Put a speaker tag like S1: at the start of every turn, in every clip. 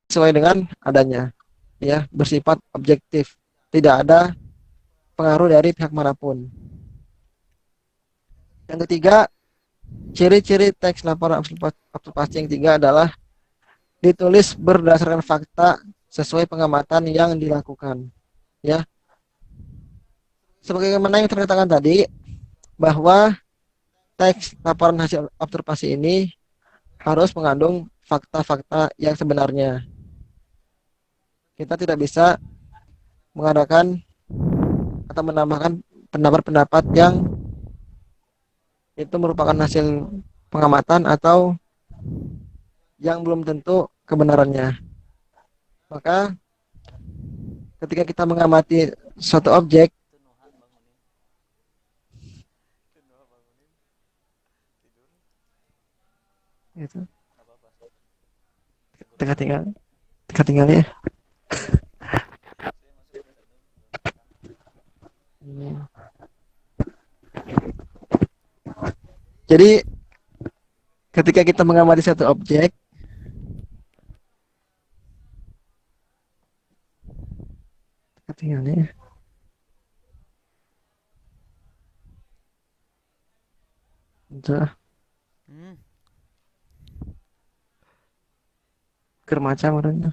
S1: sesuai dengan adanya, ya, bersifat objektif, tidak ada pengaruh dari pihak manapun. Yang ketiga, ciri-ciri teks laporan observasi yang ketiga adalah ditulis berdasarkan fakta sesuai pengamatan yang dilakukan. Ya, sebagaimana yang terkatakan tadi bahwa teks laporan hasil observasi ini harus mengandung fakta-fakta yang sebenarnya. Kita tidak bisa mengadakan atau menambahkan pendapat-pendapat yang itu merupakan hasil pengamatan atau yang belum tentu kebenarannya. Maka ketika kita mengamati suatu objek itu tengah tinggal tengah tinggal ya. Jadi ketika kita mengamati satu objek tengah tinggal ya. Itu
S2: Hmm.
S1: kermaca orangnya.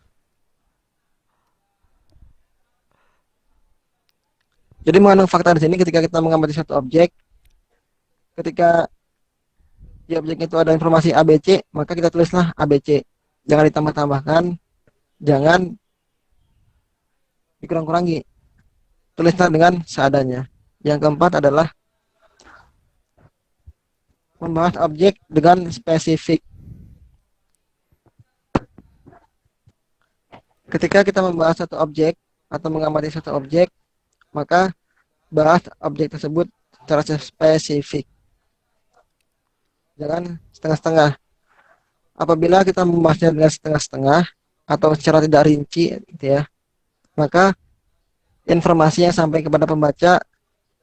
S1: Jadi mengandung fakta di sini ketika kita mengamati satu objek, ketika di objek itu ada informasi ABC, maka kita tulislah ABC. Jangan ditambah-tambahkan, jangan dikurang-kurangi. Tulislah dengan seadanya. Yang keempat adalah membahas objek dengan spesifik. Ketika kita membahas satu objek atau mengamati satu objek, maka bahas objek tersebut secara spesifik. Jangan setengah-setengah. Apabila kita membahasnya dengan setengah-setengah atau secara tidak rinci, gitu ya, maka informasi yang sampai kepada pembaca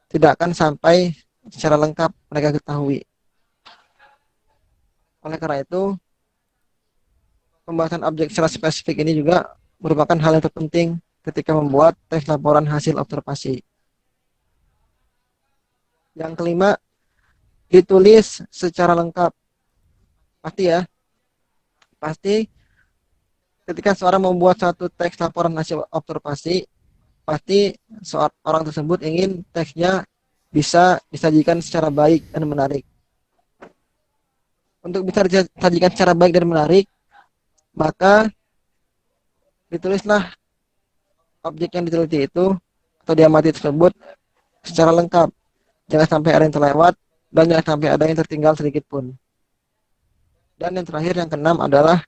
S1: tidak akan sampai secara lengkap mereka ketahui. Oleh karena itu, pembahasan objek secara spesifik ini juga merupakan hal yang terpenting ketika membuat teks laporan hasil observasi. Yang kelima, ditulis secara lengkap. Pasti ya, pasti ketika seorang membuat satu teks laporan hasil observasi, pasti seorang tersebut ingin teksnya bisa disajikan secara baik dan menarik. Untuk bisa disajikan secara baik dan menarik, maka ditulislah objek yang diteliti itu atau diamati tersebut secara lengkap. Jangan sampai ada yang terlewat dan jangan sampai ada yang tertinggal sedikit pun. Dan yang terakhir yang keenam adalah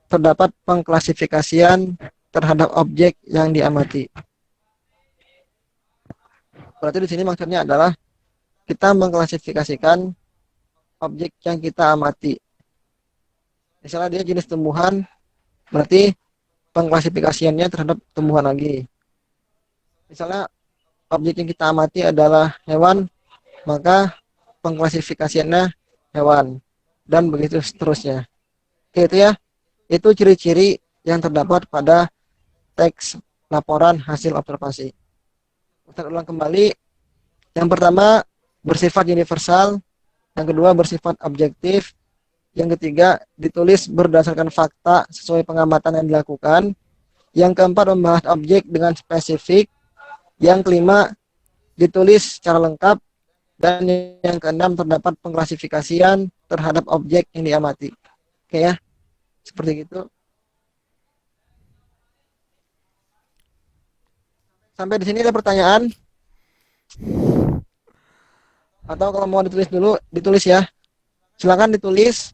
S1: terdapat pengklasifikasian terhadap objek yang diamati. Berarti di sini maksudnya adalah kita mengklasifikasikan objek yang kita amati. Misalnya dia jenis tumbuhan, berarti pengklasifikasiannya terhadap tumbuhan lagi. Misalnya objek yang kita amati adalah hewan, maka pengklasifikasiannya hewan dan begitu seterusnya. Oke, itu ya. Itu ciri-ciri yang terdapat pada teks laporan hasil observasi. Kita ulang kembali. Yang pertama bersifat universal, yang kedua bersifat objektif, yang ketiga ditulis berdasarkan fakta sesuai pengamatan yang dilakukan, yang keempat membahas objek dengan spesifik, yang kelima ditulis secara lengkap, dan yang keenam terdapat pengklasifikasian terhadap objek yang diamati. Oke ya, seperti itu. Sampai di sini ada pertanyaan atau kalau mau ditulis dulu ditulis ya. Silakan ditulis.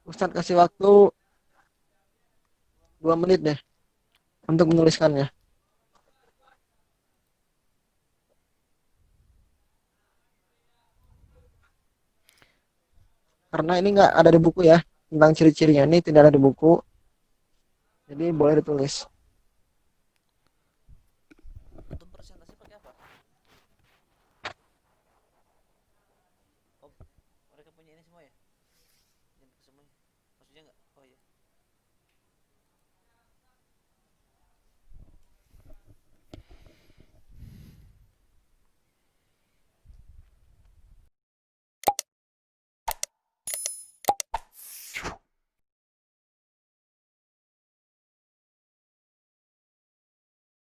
S1: Ustadz kasih waktu 2 menit deh untuk menuliskannya. Karena ini nggak ada di buku ya, tentang ciri-cirinya ini tidak ada di buku. Jadi boleh ditulis.
S2: Untuk presentasi pakai apa? Oh, mereka punya ini semua ya? Ini semuanya. Maksudnya nggak? Oh iya.